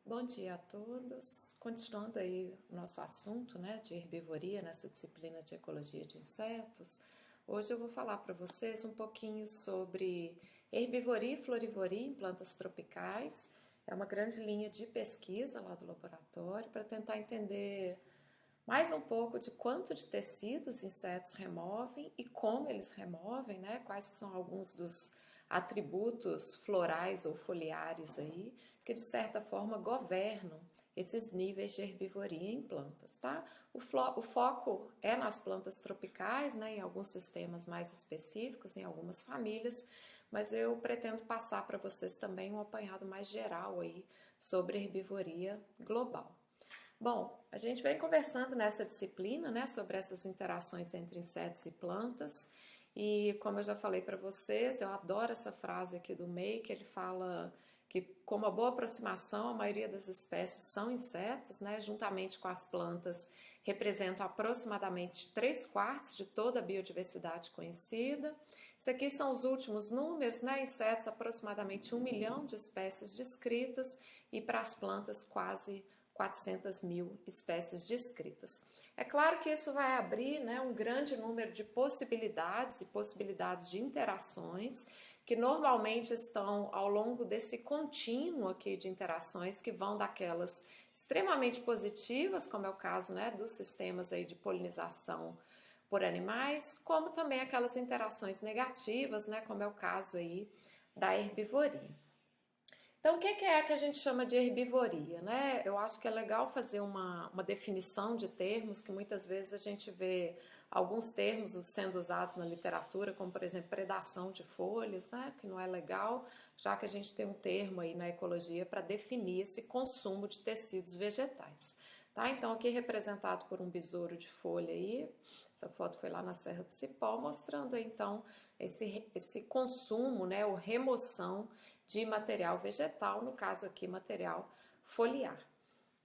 Bom dia a todos. Continuando aí o nosso assunto, né, de herbivoria nessa disciplina de ecologia de insetos, hoje eu vou falar para vocês um pouquinho sobre herbivoria e florivoria em plantas tropicais. É uma grande linha de pesquisa lá do laboratório para tentar entender mais um pouco de quanto de tecidos insetos removem e como eles removem, né? Quais que são alguns dos atributos florais ou foliares aí que de certa forma governam esses níveis de herbivoria em plantas, tá? O foco é nas plantas tropicais, né, em alguns sistemas mais específicos, em algumas famílias, mas eu pretendo passar para vocês também um apanhado mais geral aí sobre herbivoria global. Bom, a gente vem conversando nessa disciplina, né, sobre essas interações entre insetos e plantas. E como eu já falei para vocês, eu adoro essa frase aqui do May, que ele fala que com uma boa aproximação, a maioria das espécies são insetos, né, juntamente com as plantas, representam aproximadamente 3/4 de toda a biodiversidade conhecida. Isso aqui são os últimos números, né, insetos aproximadamente 1 milhão de espécies descritas e para as plantas quase 400 mil espécies descritas. É claro que isso vai abrir, né, um grande número de possibilidades e possibilidades de interações que normalmente estão ao longo desse contínuo aqui de interações que vão daquelas extremamente positivas, como é o caso, né, dos sistemas aí de polinização por animais, como também aquelas interações negativas, né, como é o caso aí da herbivoria. Então, o que é que a gente chama de herbivoria, né? Eu acho que é legal fazer uma definição de termos, que muitas vezes a gente vê alguns termos sendo usados na literatura, como, por exemplo, predação de folhas, né? Que não é legal, já que a gente tem um termo aí na ecologia para definir esse consumo de tecidos vegetais. Tá? Então, aqui representado por um besouro de folha aí, essa foto foi lá na Serra do Cipó, mostrando aí, então esse consumo, né, ou remoção de material vegetal, no caso aqui material foliar.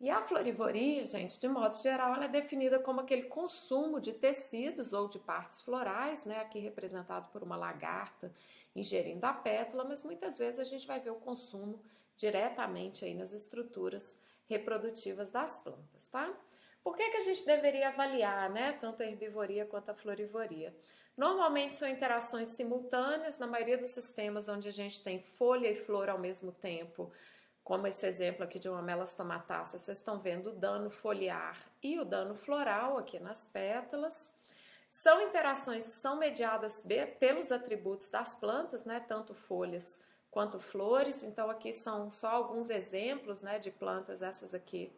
E a florivoria, gente, de modo geral, ela é definida como aquele consumo de tecidos ou de partes florais, né, aqui representado por uma lagarta ingerindo a pétala, mas muitas vezes a gente vai ver o consumo diretamente aí nas estruturas reprodutivas das plantas, tá? Por que a gente deveria avaliar, né, tanto a herbivoria quanto a florivoria? Normalmente são interações simultâneas, na maioria dos sistemas onde a gente tem folha e flor ao mesmo tempo, como esse exemplo aqui de uma melastomatácea, vocês estão vendo o dano foliar e o dano floral aqui nas pétalas. São interações que são mediadas pelos atributos das plantas, né, tanto folhas quanto flores. Então aqui são só alguns exemplos, né, de plantas, essas aqui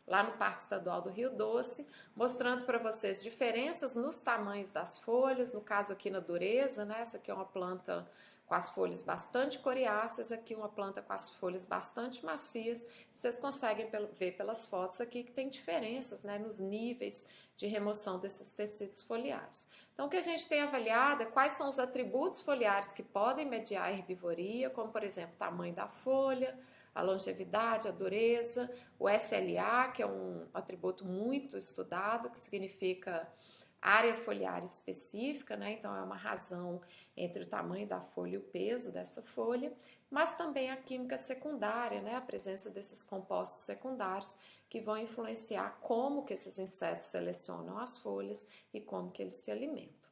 lá no Parque Estadual do Rio Doce, mostrando para vocês diferenças nos tamanhos das folhas, no caso aqui na dureza, né? Essa aqui é uma planta com as folhas bastante coriáceas, aqui uma planta com as folhas bastante macias. Vocês conseguem ver pelas fotos aqui que tem diferenças, né, nos níveis de remoção desses tecidos foliares. Então, o que a gente tem avaliado é quais são os atributos foliares que podem mediar a herbivoria, como, por exemplo, o tamanho da folha, a longevidade, a dureza, o SLA, que é um atributo muito estudado, que significa área foliar específica, né? Então é uma razão entre o tamanho da folha e o peso dessa folha, mas também a química secundária, né? A presença desses compostos secundários que vão influenciar como que esses insetos selecionam as folhas e como que eles se alimentam.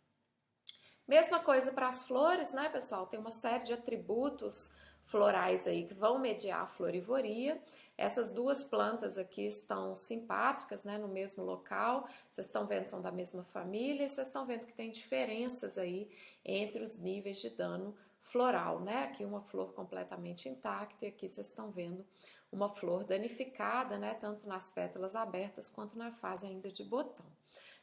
Mesma coisa para as flores, né, pessoal? Tem uma série de atributos florais aí que vão mediar a florivoria. Essas duas plantas aqui estão simpátricas, né, no mesmo local. Vocês estão vendo, são da mesma família, e vocês estão vendo que tem diferenças aí entre os níveis de dano floral, né? Aqui uma flor completamente intacta e aqui vocês estão vendo uma flor danificada, né, tanto nas pétalas abertas quanto na fase ainda de botão.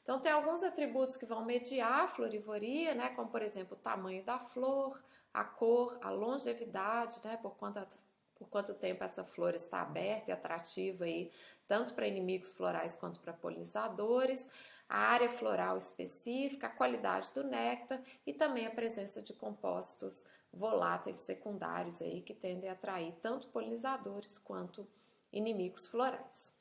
Então tem alguns atributos que vão mediar a florivoria, né, como por exemplo o tamanho da flor, a cor, a longevidade, né, por quanto tempo essa flor está aberta e atrativa aí, tanto para inimigos florais quanto para polinizadores, a área floral específica, a qualidade do néctar e também a presença de compostos voláteis secundários aí que tendem a atrair tanto polinizadores quanto inimigos florais.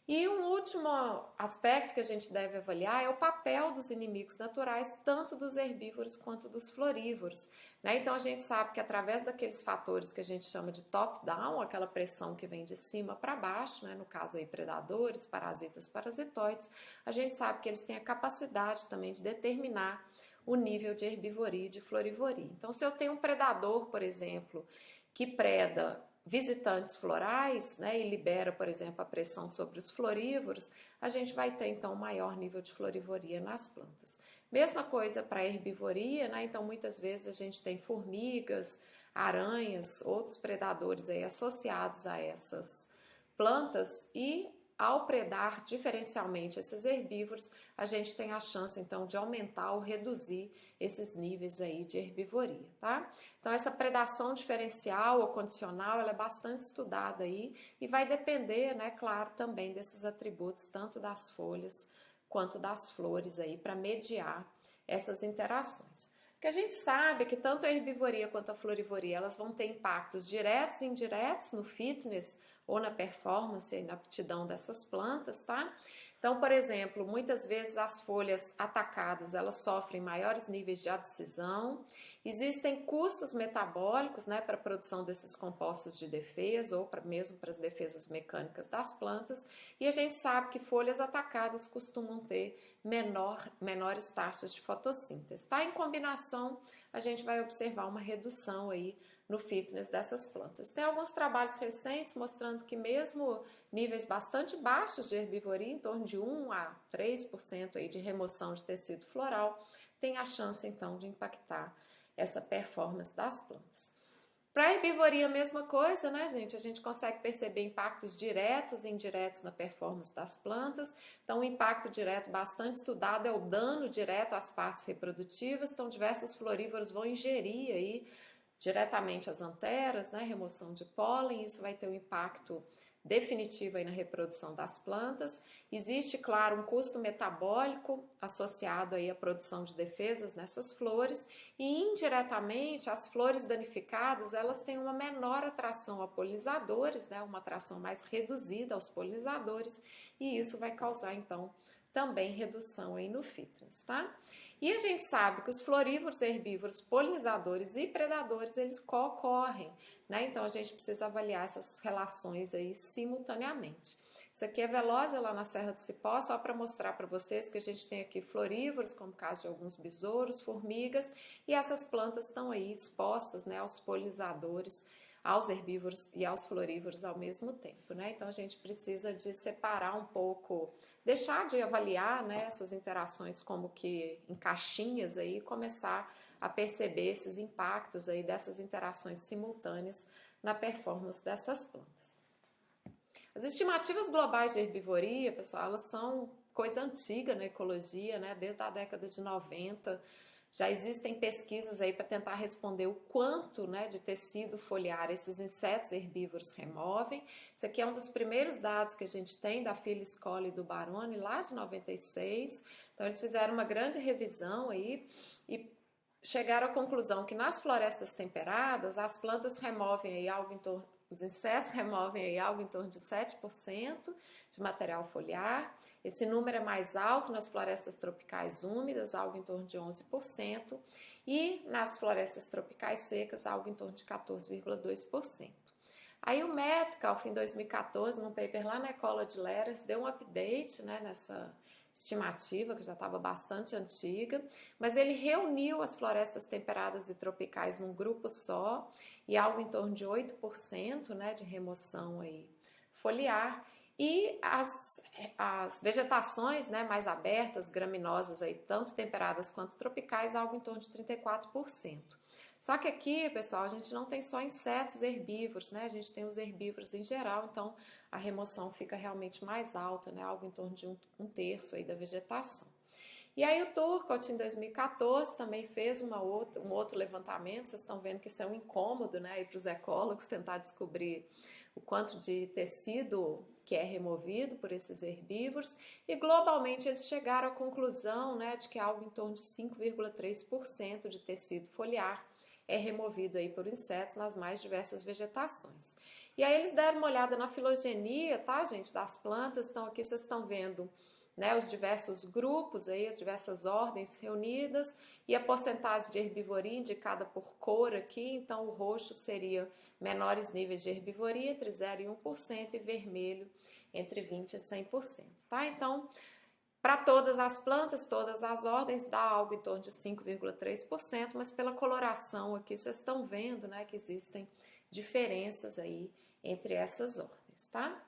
E um último aspecto que a gente deve avaliar é o papel dos inimigos naturais, tanto dos herbívoros quanto dos florívoros, né? Então a gente sabe que através daqueles fatores que a gente chama de top-down, aquela pressão que vem de cima para baixo, né? No caso aí predadores, parasitas, parasitoides, a gente sabe que eles têm a capacidade também de determinar o nível de herbivoria e de florivoria. Então se eu tenho um predador, por exemplo, que preda visitantes florais, né, e libera, por exemplo, a pressão sobre os florívoros, a gente vai ter então um maior nível de florivoria nas plantas. Mesma coisa para a herbivoria, né? Então muitas vezes a gente tem formigas, aranhas, outros predadores aí associados a essas plantas e ao predar diferencialmente esses herbívoros, a gente tem a chance então de aumentar ou reduzir esses níveis aí de herbivoria, tá? Então essa predação diferencial ou condicional, ela é bastante estudada aí e vai depender, né, claro, também desses atributos tanto das folhas quanto das flores aí para mediar essas interações. O que a gente sabe é que tanto a herbivoria quanto a florivoria, elas vão ter impactos diretos e indiretos no fitness ou na performance e na aptidão dessas plantas, tá? Então, por exemplo, muitas vezes as folhas atacadas, elas sofrem maiores níveis de abscisão, existem custos metabólicos, né, para a produção desses compostos de defesa ou mesmo para as defesas mecânicas das plantas, e a gente sabe que folhas atacadas costumam ter menores taxas de fotossíntese, tá? Em combinação, a gente vai observar uma redução aí no fitness dessas plantas. Tem alguns trabalhos recentes mostrando que mesmo níveis bastante baixos de herbivoria, em torno de 1 a 3% aí de remoção de tecido floral, tem a chance então de impactar essa performance das plantas. Para a herbivoria, a mesma coisa, né, gente? A gente consegue perceber impactos diretos e indiretos na performance das plantas. Então, o impacto direto bastante estudado é o dano direto às partes reprodutivas. Então, diversos florívoros vão ingerir aí diretamente as anteras, né, remoção de pólen, isso vai ter um impacto definitivo aí na reprodução das plantas. Existe, claro, um custo metabólico associado aí à produção de defesas nessas flores e indiretamente as flores danificadas, elas têm uma menor atração a polinizadores, né, uma atração mais reduzida aos polinizadores e isso vai causar então também redução aí no fitness, tá? E a gente sabe que os florívoros, herbívoros, polinizadores e predadores, eles concorrem, né? Então a gente precisa avaliar essas relações aí simultaneamente. Isso aqui é Velosa lá na Serra do Cipó, só para mostrar para vocês que a gente tem aqui florívoros, como o caso de alguns besouros, formigas, e essas plantas estão aí expostas, né, aos polinizadores, aos herbívoros e aos florívoros ao mesmo tempo, né? Então a gente precisa de separar um pouco, deixar de avaliar, né, essas interações como que em caixinhas aí, e começar a perceber esses impactos aí dessas interações simultâneas na performance dessas plantas. As estimativas globais de herbivoria, pessoal, elas são coisa antiga na ecologia, né? Desde a década de 90, já existem pesquisas aí para tentar responder o quanto, né, de tecido foliar esses insetos herbívoros removem. Isso aqui é um dos primeiros dados que a gente tem da Phyllis Colley e do Barone, lá de 96. Então eles fizeram uma grande revisão aí e chegaram à conclusão que nas florestas temperadas as plantas removem aí algo em torno, os insetos removem aí algo em torno de 7% de material foliar. Esse número é mais alto nas florestas tropicais úmidas, algo em torno de 11%, e nas florestas tropicais secas, algo em torno de 14,2%. Aí o Metcalfe, em 2014, num paper lá na Ecology Letters, deu um update, né, nessa estimativa, que já estava bastante antiga, mas ele reuniu as florestas temperadas e tropicais num grupo só, e algo em torno de 8%, né, de remoção aí foliar, e as vegetações, né, mais abertas, graminosas, aí, tanto temperadas quanto tropicais, algo em torno de 34%. Só que aqui, pessoal, a gente não tem só insetos herbívoros, né? A gente tem os herbívoros em geral, então a remoção fica realmente mais alta, né? Algo em torno de um terço aí da vegetação. E aí o Turcotte, em 2014, também fez um outro levantamento. Vocês estão vendo que isso é um incômodo, né, para os ecólogos tentar descobrir o quanto de tecido que é removido por esses herbívoros, e globalmente eles chegaram à conclusão, né, de que algo em torno de 5,3% de tecido foliar é removido aí por insetos nas mais diversas vegetações. E aí eles deram uma olhada na filogenia, tá, gente, das plantas. Então aqui vocês estão vendo, né, os diversos grupos aí, as diversas ordens reunidas e a porcentagem de herbivoria indicada por cor aqui. Então o roxo seria menores níveis de herbivoria, entre 0 e 1%, e vermelho entre 20 e 100%, tá? Então, para todas as plantas, todas as ordens, dá algo em torno de 5,3%, mas pela coloração aqui, vocês estão vendo, né, que existem diferenças aí entre essas ordens, tá?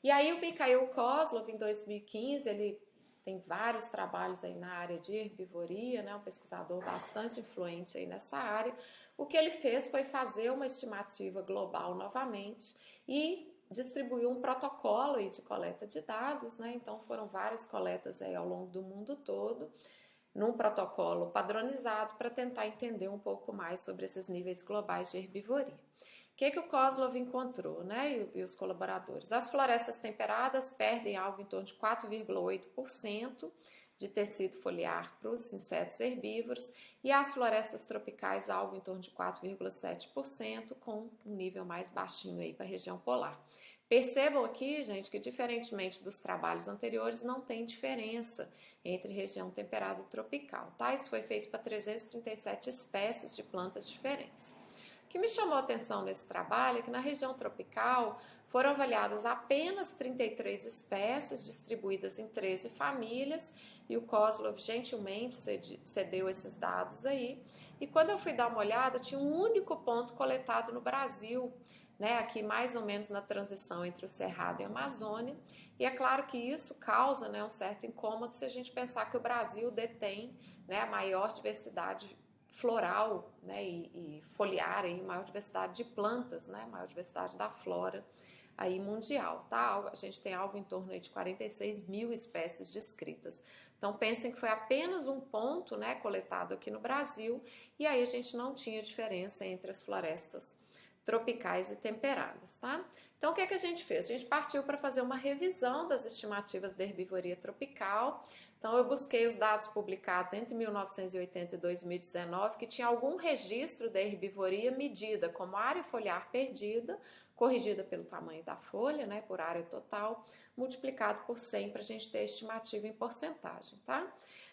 E aí o Mikhail Kozlov, em 2015, ele tem vários trabalhos aí na área de herbivoria, né, um pesquisador bastante influente aí nessa área. O que ele fez foi fazer uma estimativa global novamente e distribuiu um protocolo aí de coleta de dados, né? Então foram várias coletas aí ao longo do mundo todo, num protocolo padronizado para tentar entender um pouco mais sobre esses níveis globais de herbivoria. O que o Kozlov encontrou, né, e os colaboradores? As florestas temperadas perdem algo em torno de 4,8% de tecido foliar para os insetos herbívoros e as florestas tropicais algo em torno de 4,7%, com um nível mais baixinho aí para a região polar. Percebam aqui, gente, que diferentemente dos trabalhos anteriores, não tem diferença entre região temperada e tropical, tá? Isso foi feito para 337 espécies de plantas diferentes. O que me chamou a atenção nesse trabalho é que na região tropical foram avaliadas apenas 33 espécies distribuídas em 13 famílias e o Kozlov gentilmente cedeu esses dados aí. E quando eu fui dar uma olhada, tinha um único ponto coletado no Brasil, né, aqui mais ou menos na transição entre o Cerrado e a Amazônia. E é claro que isso causa, né, um certo incômodo se a gente pensar que o Brasil detém, né, a maior diversidade floral, né, e foliar, aí, maior diversidade de plantas, né, maior diversidade da flora aí mundial, tá? A gente tem algo em torno aí de 46 mil espécies descritas. Então pensem que foi apenas um ponto, né, coletado aqui no Brasil, e aí a gente não tinha diferença entre as florestas tropicais e temperadas, tá? Então o que é que a gente fez? A gente partiu para fazer uma revisão das estimativas da herbivoria tropical. Então eu busquei os dados publicados entre 1980 e 2019 que tinha algum registro da herbivoria medida como área foliar perdida, corrigida pelo tamanho da folha, né, por área total, multiplicado por 100 para a gente ter a estimativa em porcentagem, tá?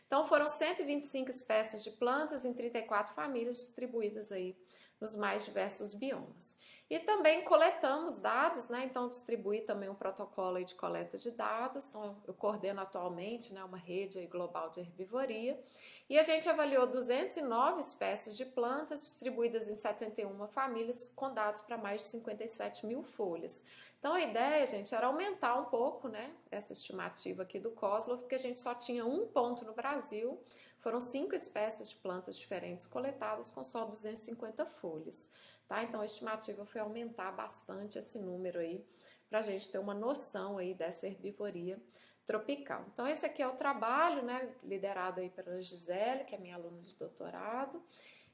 Então foram 125 espécies de plantas em 34 famílias distribuídas aí nos mais diversos biomas. E também coletamos dados, né? Então distribuí também um protocolo aí de coleta de dados. Então eu coordeno atualmente, né, uma rede aí global de herbivoria. E a gente avaliou 209 espécies de plantas distribuídas em 71 famílias com dados para mais de 57 mil folhas. Então a ideia, gente, era aumentar um pouco, né, essa estimativa aqui do Kozlov, porque a gente só tinha um ponto no Brasil. Foram 5 espécies de plantas diferentes coletadas com só 250 folhas, tá? Então a estimativa foi aumentar bastante esse número aí, para a gente ter uma noção aí dessa herbivoria tropical. Então esse aqui é o trabalho, né, liderado aí pela Gisele, que é minha aluna de doutorado,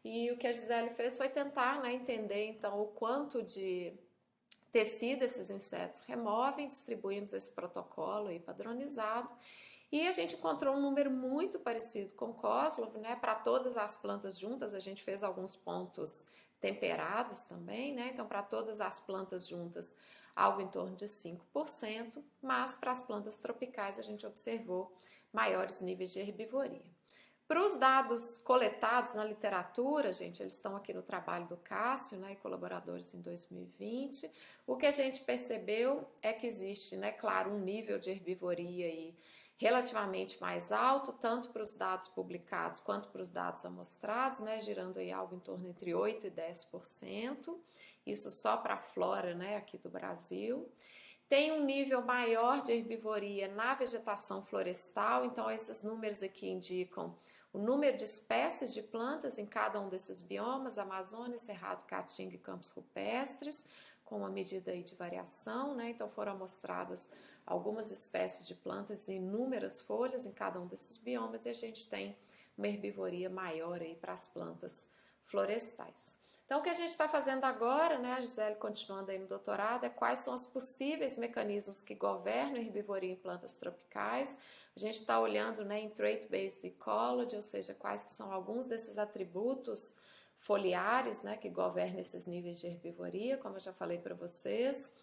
e o que a Gisele fez foi tentar, né, entender então o quanto de tecido esses insetos removem. Distribuímos esse protocolo aí padronizado e a gente encontrou um número muito parecido com o Kozlov, né? Para todas as plantas juntas, a gente fez alguns pontos temperados também, né? Então, para todas as plantas juntas, algo em torno de 5%, mas para as plantas tropicais a gente observou maiores níveis de herbivoria. Para os dados coletados na literatura, gente, eles estão aqui no trabalho do Cássio, né, e colaboradores em 2020, o que a gente percebeu é que existe, né, claro, um nível de herbivoria aí relativamente mais alto, tanto para os dados publicados quanto para os dados amostrados, né, girando aí algo em torno entre 8% e 10%, isso só para a flora, né, aqui do Brasil. Tem um nível maior de herbivoria na vegetação florestal, então esses números aqui indicam o número de espécies de plantas em cada um desses biomas, Amazônia, Cerrado, Caatinga e Campos Rupestres, com uma medida aí de variação, né? Então foram amostradas algumas espécies de plantas e inúmeras folhas em cada um desses biomas e a gente tem uma herbivoria maior aí para as plantas florestais. Então, o que a gente está fazendo agora, né, a Gisele continuando aí no doutorado, é quais são os possíveis mecanismos que governam a herbivoria em plantas tropicais. A gente está olhando, né, em Trait-Based Ecology, ou seja, quais que são alguns desses atributos foliares, né, que governam esses níveis de herbivoria, como eu já falei para vocês.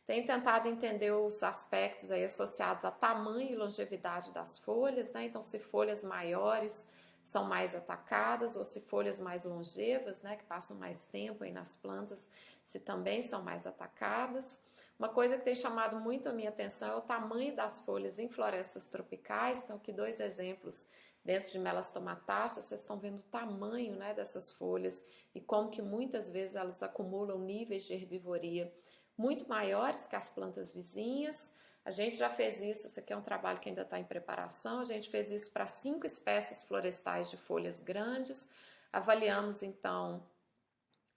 Tem tentado entender os aspectos aí associados a tamanho e longevidade das folhas, né? Então, se folhas maiores são mais atacadas, ou se folhas mais longevas, né, que passam mais tempo aí nas plantas, se também são mais atacadas. Uma coisa que tem chamado muito a minha atenção é o tamanho das folhas em florestas tropicais. Então, aqui 2 exemplos dentro de Melastomatácea, vocês estão vendo o tamanho, né, dessas folhas e como que muitas vezes elas acumulam níveis de herbivoria muito maiores que as plantas vizinhas. A gente já fez isso aqui é um trabalho que ainda está em preparação, a gente fez isso para 5 espécies florestais de folhas grandes, avaliamos então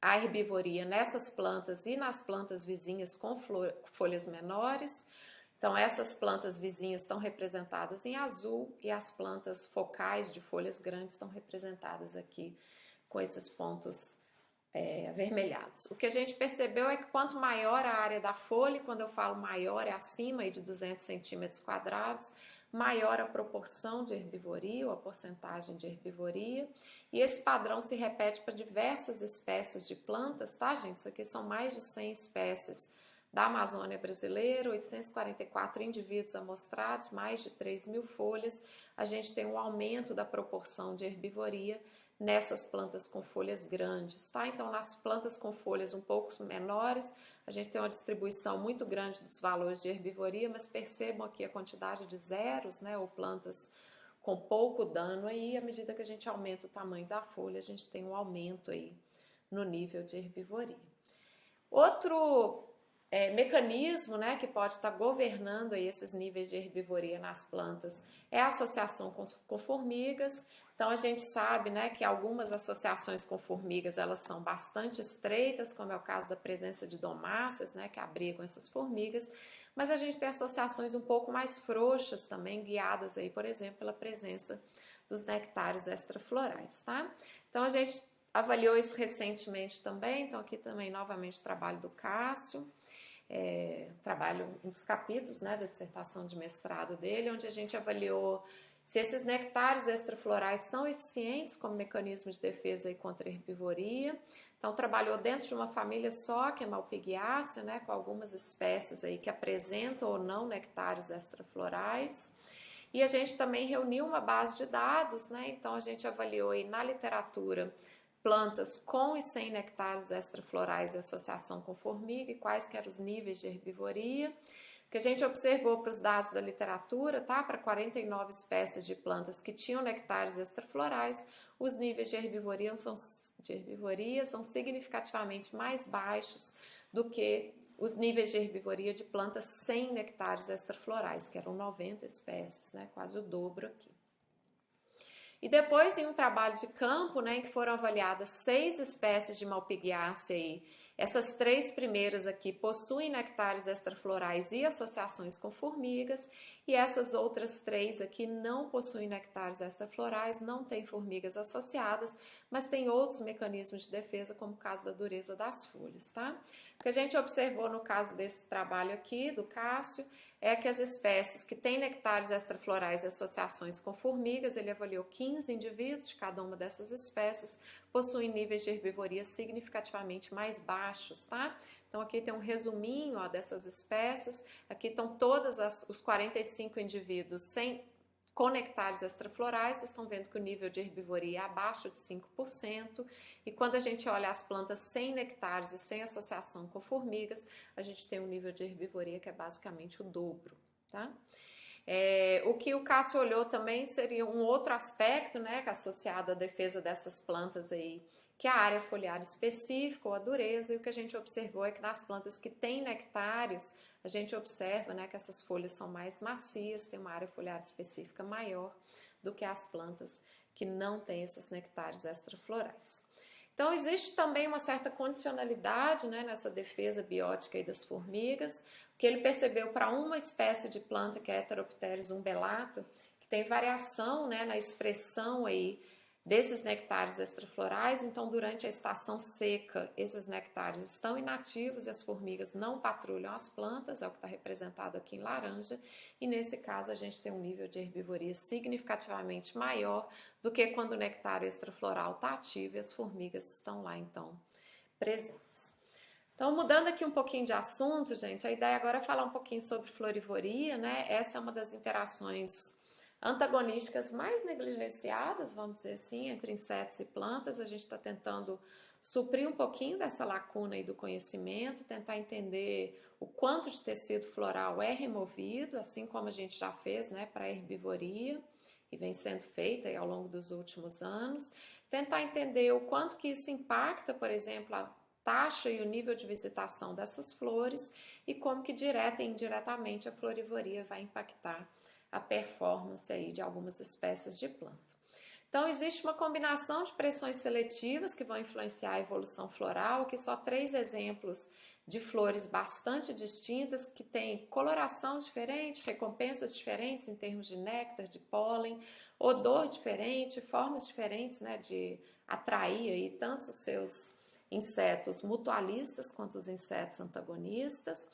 a herbivoria nessas plantas e nas plantas vizinhas com folhas menores. Então essas plantas vizinhas estão representadas em azul e as plantas focais de folhas grandes estão representadas aqui com esses pontos avermelhados. O que a gente percebeu é que quanto maior a área da folha, e quando eu falo maior é acima de 200 centímetros quadrados, maior a proporção de herbivoria ou a porcentagem de herbivoria, e esse padrão se repete para diversas espécies de plantas, tá, gente? Isso aqui são mais de 100 espécies da Amazônia brasileira, 844 indivíduos amostrados, mais de 3.000 folhas. A gente tem um aumento da proporção de herbivoria nessas plantas com folhas grandes, tá? Então, nas plantas com folhas um pouco menores, a gente tem uma distribuição muito grande dos valores de herbivoria, mas percebam aqui a quantidade de zeros, né, ou plantas com pouco dano aí, à medida que a gente aumenta o tamanho da folha, a gente tem um aumento aí no nível de herbivoria. Outro mecanismo, né, que pode estar governando aí esses níveis de herbivoria nas plantas é a associação com formigas. Então a gente sabe, né, que algumas associações com formigas elas são bastante estreitas, como é o caso da presença de domáceas, né, que abrigam essas formigas, mas a gente tem associações um pouco mais frouxas também, guiadas aí, por exemplo, pela presença dos nectários extraflorais, tá? Então a gente avaliou isso recentemente também, então aqui também novamente o trabalho do Cássio, trabalho, um dos capítulos, né, da dissertação de mestrado dele, onde a gente avaliou se esses nectários extraflorais são eficientes como mecanismo de defesa aí contra a herbivoria. Então trabalhou dentro de uma família só, que é Malpighiaceae, né, com algumas espécies aí que apresentam ou não nectários extraflorais. E a gente também reuniu uma base de dados, né, então a gente avaliou aí na literatura plantas com e sem nectários extraflorais e associação com formiga e quais que eram os níveis de herbivoria. O que a gente observou para os dados da literatura, tá? Para 49 espécies de plantas que tinham nectários extraflorais, os níveis de herbivoria são significativamente mais baixos do que os níveis de herbivoria de plantas sem nectários extraflorais, que eram 90 espécies, né? Quase o dobro aqui. E depois, em um trabalho de campo, né, em que foram avaliadas 6 espécies de Malpighiaceae, essas 3 primeiras aqui possuem nectários extraflorais e associações com formigas, e essas outras 3 aqui não possuem nectários extraflorais, não têm formigas associadas, mas tem outros mecanismos de defesa, como o caso da dureza das folhas, tá? O que a gente observou no caso desse trabalho aqui, do Cássio, é que as espécies que têm nectários extraflorais e associações com formigas, ele avaliou 15 indivíduos de cada uma dessas espécies, possuem níveis de herbivoria significativamente mais baixos, tá? Então aqui tem um resuminho, ó, dessas espécies, aqui estão todos os 45 indivíduos com nectários extraflorais, vocês estão vendo que o nível de herbivoria é abaixo de 5%, e quando a gente olha as plantas sem nectários e sem associação com formigas, a gente tem um nível de herbivoria que é basicamente o dobro, tá? O que o Cássio olhou também seria um outro aspecto, né, associado à defesa dessas plantas aí, que é a área foliar específica ou a dureza, e o que a gente observou é que nas plantas que têm nectários, a gente observa, né, que essas folhas são mais macias, tem uma área foliar específica maior do que as plantas que não têm esses nectários extraflorais. Então, existe também uma certa condicionalidade, né, nessa defesa biótica aí das formigas, que ele percebeu para uma espécie de planta, que é Heteropteris umbellata, que tem variação, né, na expressão aí desses nectários extraflorais. Então, durante a estação seca, esses nectários estão inativos e as formigas não patrulham as plantas, é o que está representado aqui em laranja, e nesse caso a gente tem um nível de herbivoria significativamente maior do que quando o nectário extrafloral está ativo e as formigas estão lá, então, presentes. Então, mudando aqui um pouquinho de assunto, gente, a ideia agora é falar um pouquinho sobre florivoria, né? Essa é uma das interações antagonísticas mais negligenciadas, vamos dizer assim, entre insetos e plantas. A gente está tentando suprir um pouquinho dessa lacuna aí do conhecimento, tentar entender o quanto de tecido floral é removido, assim como a gente já fez, né, para a herbivoria, e vem sendo feito aí ao longo dos últimos anos. Tentar entender o quanto que isso impacta, por exemplo, a taxa e o nível de visitação dessas flores e como que direta e indiretamente a florivoria vai impactar a performance aí de algumas espécies de planta. Então, existe uma combinação de pressões seletivas que vão influenciar a evolução floral. Aqui só 3 exemplos de flores bastante distintas, que têm coloração diferente, recompensas diferentes em termos de néctar, de pólen, odor diferente, formas diferentes, né, de atrair aí tanto os seus insetos mutualistas quanto os insetos antagonistas.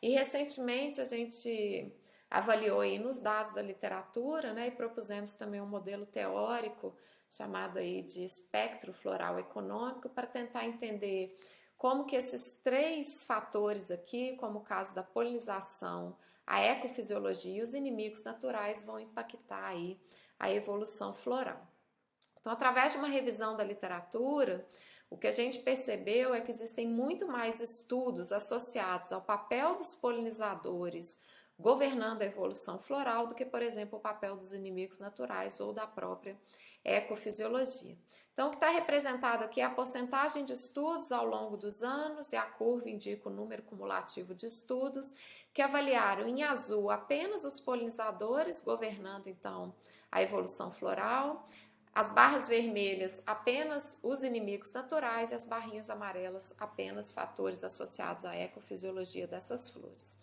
E recentemente a gente avaliou aí nos dados da literatura, né, e propusemos também um modelo teórico chamado aí de espectro floral econômico para tentar entender como que esses 3 fatores aqui, como o caso da polinização, a ecofisiologia e os inimigos naturais vão impactar aí a evolução floral. Então, através de uma revisão da literatura, o que a gente percebeu é que existem muito mais estudos associados ao papel dos polinizadores governando a evolução floral do que, por exemplo, o papel dos inimigos naturais ou da própria ecofisiologia. Então, o que está representado aqui é a porcentagem de estudos ao longo dos anos, e a curva indica o número cumulativo de estudos que avaliaram em azul apenas os polinizadores, governando então a evolução floral, as barras vermelhas apenas os inimigos naturais e as barrinhas amarelas apenas fatores associados à ecofisiologia dessas flores.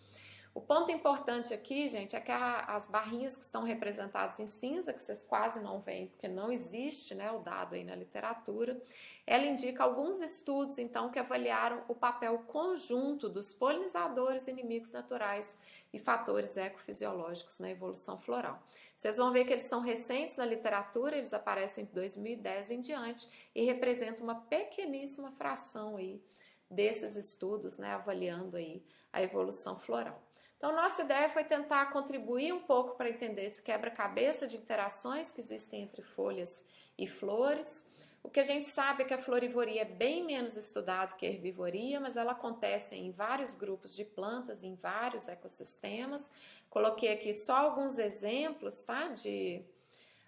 O ponto importante aqui, gente, é que as barrinhas que estão representadas em cinza, que vocês quase não veem, porque não existe, né, o dado aí na literatura, ela indica alguns estudos, então, que avaliaram o papel conjunto dos polinizadores, inimigos naturais e fatores ecofisiológicos na evolução floral. Vocês vão ver que eles são recentes na literatura, eles aparecem de 2010 em diante e representam uma pequeníssima fração aí desses estudos, né, avaliando aí a evolução floral. Então, nossa ideia foi tentar contribuir um pouco para entender esse quebra-cabeça de interações que existem entre folhas e flores. O que a gente sabe é que a florivoria é bem menos estudada que a herbivoria, mas ela acontece em vários grupos de plantas, em vários ecossistemas. Coloquei aqui só alguns exemplos, tá, de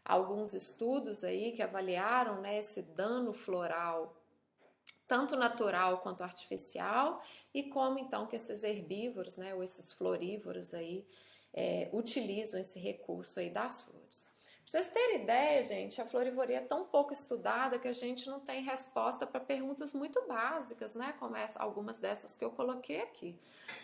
alguns estudos aí que avaliaram, né, esse dano floral tanto natural quanto artificial, e como então que esses herbívoros, né, ou esses florívoros aí, utilizam esse recurso aí das flores. Pra vocês terem ideia, gente, a florivoria é tão pouco estudada que a gente não tem resposta para perguntas muito básicas, né, como algumas dessas que eu coloquei aqui.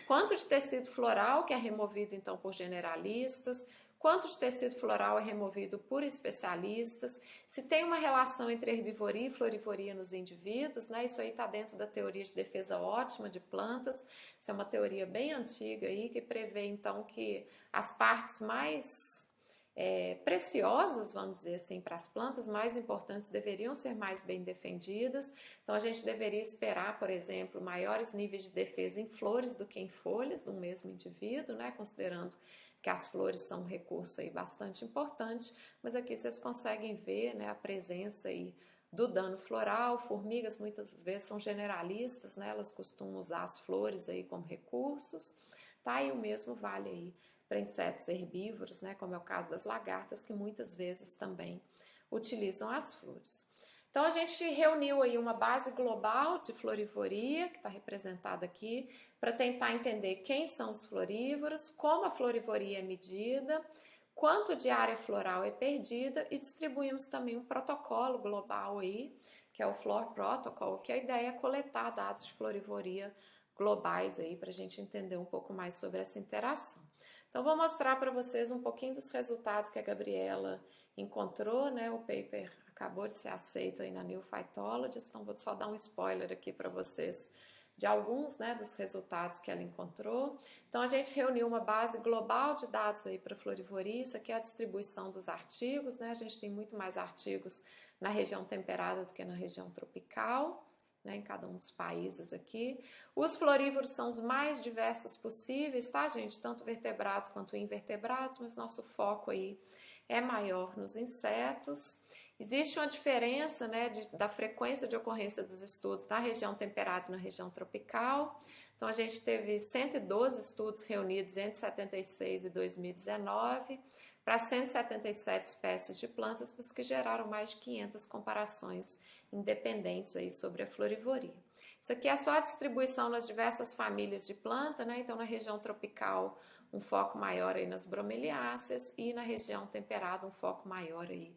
Quanto de tecido floral que é removido então por generalistas? Quanto de tecido floral é removido por especialistas, se tem uma relação entre herbivoria e florivoria nos indivíduos, né? Isso aí está dentro da teoria de defesa ótima de plantas, isso é uma teoria bem antiga aí, que prevê então que as partes mais preciosas, vamos dizer assim, para as plantas mais importantes deveriam ser mais bem defendidas. Então a gente deveria esperar, por exemplo, maiores níveis de defesa em flores do que em folhas do mesmo indivíduo, né? Considerando que as flores são um recurso aí bastante importante, mas aqui vocês conseguem ver, né, a presença aí do dano floral. Formigas muitas vezes são generalistas, né, elas costumam usar as flores aí como recursos, tá? E o mesmo vale aí para insetos herbívoros, né, como é o caso das lagartas, que muitas vezes também utilizam as flores. Então, a gente reuniu aí uma base global de florivoria, que está representada aqui, para tentar entender quem são os florívoros, como a florivoria é medida, quanto de área floral é perdida, e distribuímos também um protocolo global aí, que é o Flor Protocol, que a ideia é coletar dados de florivoria globais aí, para a gente entender um pouco mais sobre essa interação. Então, vou mostrar para vocês um pouquinho dos resultados que a Gabriela encontrou, né? O paper acabou de ser aceito aí na New Phytologist, então vou só dar um spoiler aqui para vocês de alguns, né, dos resultados que ela encontrou. Então a gente reuniu uma base global de dados aí para florivoria, isso aqui é a distribuição dos artigos, né, a gente tem muito mais artigos na região temperada do que na região tropical, né, em cada um dos países aqui. Os florívoros são os mais diversos possíveis, tá, gente? Tanto vertebrados quanto invertebrados, mas nosso foco aí é maior nos insetos. Existe uma diferença, né, da frequência de ocorrência dos estudos na região temperada e na região tropical. Então, a gente teve 112 estudos reunidos entre 76 e 2019 para 177 espécies de plantas, mas que geraram mais de 500 comparações independentes aí sobre a florivoria. Isso aqui é só a distribuição nas diversas famílias de planta, né? Então, na região tropical, um foco maior aí nas bromeliáceas e na região temperada, um foco maior aí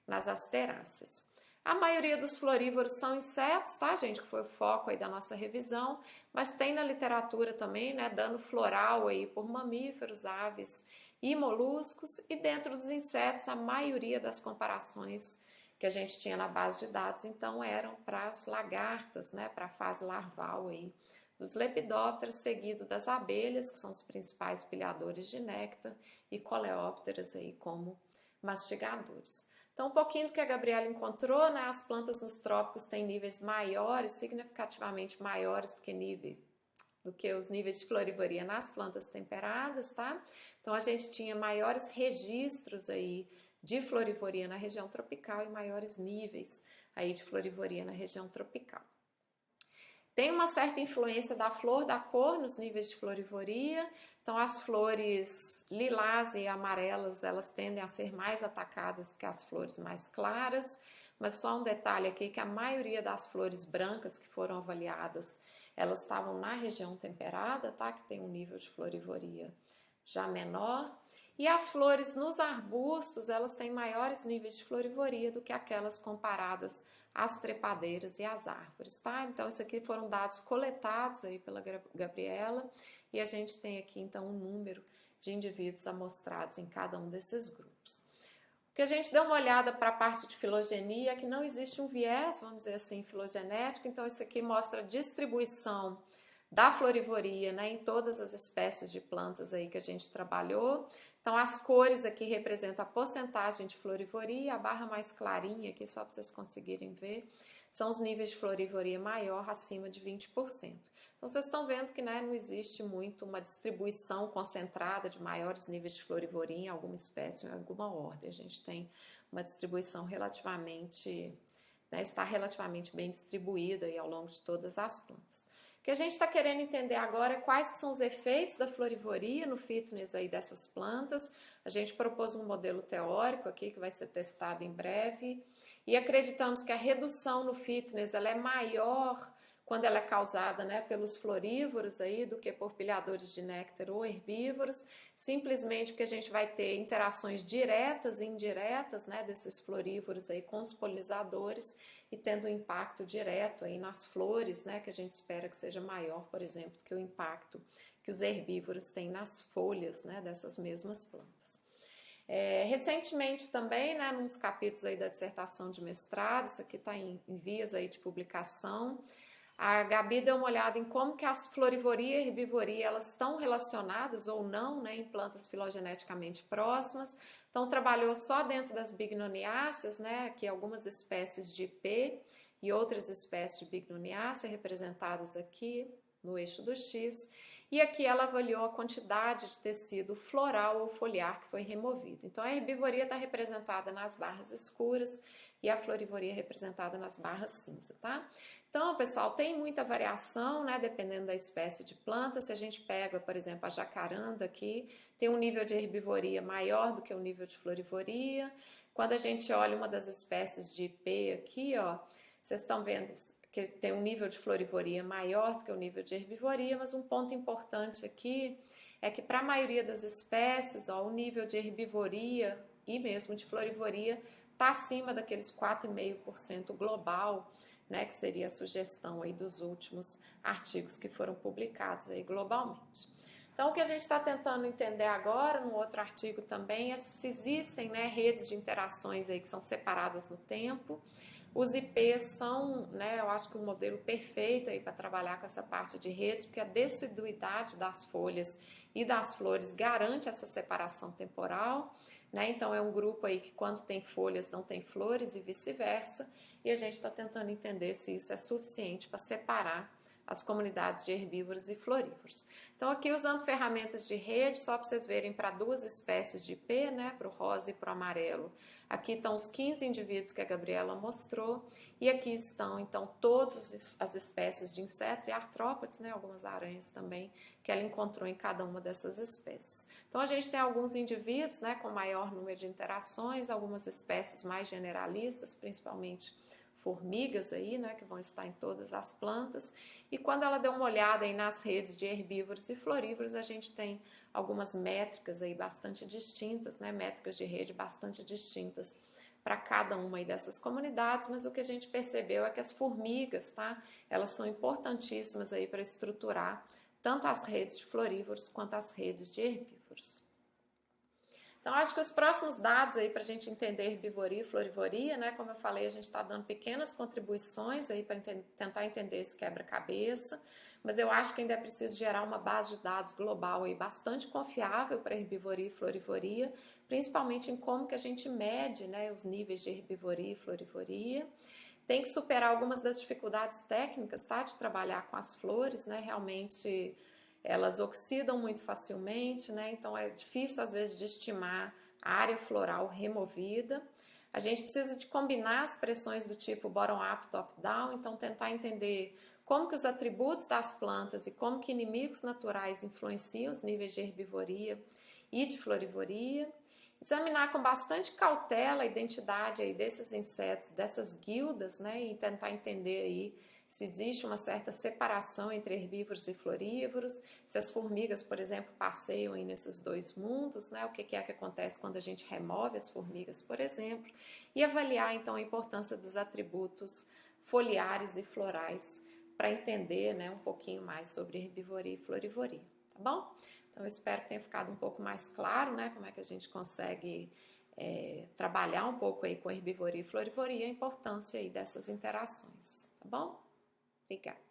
nas asteráceas. A maioria dos florívoros são insetos, tá, gente? Que foi o foco aí da nossa revisão, mas tem na literatura também, né, dano floral aí por mamíferos, aves e moluscos, e dentro dos insetos a maioria das comparações que a gente tinha na base de dados, então eram para as lagartas, né, para a fase larval aí dos lepidópteros, seguido das abelhas, que são os principais pilhadores de néctar, e coleópteras aí como mastigadores. Então, um pouquinho do que a Gabriela encontrou, né? As plantas nos trópicos têm níveis maiores, significativamente maiores do que os níveis de florivoria nas plantas temperadas, tá? Então, a gente tinha maiores registros aí de florivoria na região tropical e maiores níveis aí de florivoria na região tropical. Tem uma certa influência da flor da cor nos níveis de florivoria, então as flores lilás e amarelas, elas tendem a ser mais atacadas do que as flores mais claras, mas só um detalhe aqui, que a maioria das flores brancas que foram avaliadas, elas estavam na região temperada, tá? Que tem um nível de florivoria já menor, e as flores nos arbustos, elas têm maiores níveis de florivoria do que aquelas comparadas às trepadeiras e às árvores, tá? Então, isso aqui foram dados coletados aí pela Gabriela, e a gente tem aqui, então, um número de indivíduos amostrados em cada um desses grupos. O que a gente deu uma olhada para a parte de filogenia é que não existe um viés, vamos dizer assim, filogenético, então isso aqui mostra a distribuição da florivoria, né, em todas as espécies de plantas aí que a gente trabalhou. Então, as cores aqui representam a porcentagem de florivoria, a barra mais clarinha aqui, só para vocês conseguirem ver, são os níveis de florivoria maior, acima de 20%. Então, vocês estão vendo que, né, não existe muito uma distribuição concentrada de maiores níveis de florivoria em alguma espécie, em alguma ordem. A gente tem uma distribuição relativamente, né, está relativamente bem distribuída aí ao longo de todas as plantas. O que a gente está querendo entender agora é quais que são os efeitos da florivoria no fitness aí dessas plantas. A gente propôs um modelo teórico aqui que vai ser testado em breve e acreditamos que a redução no fitness ela é maior quando ela é causada, né, pelos florívoros aí do que por pilhadores de néctar ou herbívoros, simplesmente porque a gente vai ter interações diretas e indiretas, né, desses florívoros aí com os polinizadores e tendo um impacto direto aí nas flores, né, que a gente espera que seja maior, por exemplo, do que o impacto que os herbívoros têm nas folhas, né, dessas mesmas plantas. Recentemente também, né, nos capítulos aí da dissertação de mestrado, isso aqui está em vias aí de publicação, a Gabi deu uma olhada em como que as florivoria e herbivoria elas estão relacionadas ou não, né, em plantas filogeneticamente próximas. Então trabalhou só dentro das bignoniáceas, né, aqui algumas espécies de P e outras espécies de bignoniácea representadas aqui no eixo do X. E aqui ela avaliou a quantidade de tecido floral ou foliar que foi removido. Então a herbivoria está representada nas barras escuras e a florivoria representada nas barras cinza, tá? Então, pessoal, tem muita variação, né, dependendo da espécie de planta. Se a gente pega, por exemplo, a jacaranda aqui, tem um nível de herbivoria maior do que o nível de florivoria. Quando a gente olha uma das espécies de IP aqui, ó, vocês estão vendo que tem um nível de florivoria maior do que o nível de herbivoria, mas um ponto importante aqui é que para a maioria das espécies, ó, o nível de herbivoria e mesmo de florivoria está acima daqueles 4,5% global, né, que seria a sugestão aí dos últimos artigos que foram publicados aí globalmente. Então, o que a gente está tentando entender agora, no outro artigo também, é se existem, né, redes de interações aí que são separadas no tempo. Os IPs são, né, eu acho que um modelo perfeito aí para trabalhar com essa parte de redes, porque a deciduidade das folhas e das flores garante essa separação temporal, né? Então é um grupo aí que quando tem folhas não tem flores e vice-versa, e a gente está tentando entender se isso é suficiente para separar as comunidades de herbívoros e florívoros. Então aqui usando ferramentas de rede, só para vocês verem para duas espécies de IP, né, para o rosa e para o amarelo. Aqui estão os 15 indivíduos que a Gabriela mostrou e aqui estão então todas as espécies de insetos e artrópodes, né, algumas aranhas também, que ela encontrou em cada uma dessas espécies. Então a gente tem alguns indivíduos, né, com maior número de interações, algumas espécies mais generalistas, principalmente formigas aí, né, que vão estar em todas as plantas. E quando ela deu uma olhada aí nas redes de herbívoros e florívoros, a gente tem algumas métricas aí bastante distintas, né, métricas de rede bastante distintas para cada uma aí dessas comunidades, mas o que a gente percebeu é que as formigas, tá, elas são importantíssimas aí para estruturar tanto as redes de florívoros quanto as redes de herbívoros. Então, acho que os próximos dados aí para a gente entender herbivoria e florivoria, né? Como eu falei, a gente está dando pequenas contribuições aí para tentar entender esse quebra-cabeça, mas eu acho que ainda é preciso gerar uma base de dados global aí bastante confiável para herbivoria e florivoria, principalmente em como que a gente mede, né, os níveis de herbivoria e florivoria. Tem que superar algumas das dificuldades técnicas, tá, de trabalhar com as flores, né? Realmente elas oxidam muito facilmente, né? Então é difícil às vezes de estimar a área floral removida. A gente precisa de combinar as pressões do tipo bottom-up, top-down, então tentar entender como que os atributos das plantas e como que inimigos naturais influenciam os níveis de herbivoria e de florivoria. Examinar com bastante cautela a identidade aí desses insetos, dessas guildas, né? E tentar entender aí se existe uma certa separação entre herbívoros e florívoros, se as formigas, por exemplo, passeiam aí nesses dois mundos, né? O que é que acontece quando a gente remove as formigas, por exemplo, e avaliar então a importância dos atributos foliares e florais para entender, né, um pouquinho mais sobre herbivoria e florivoria, tá bom? Então eu espero que tenha ficado um pouco mais claro, né, como é que a gente consegue trabalhar um pouco aí com herbivoria e florivoria, a importância aí dessas interações, tá bom? Obrigada.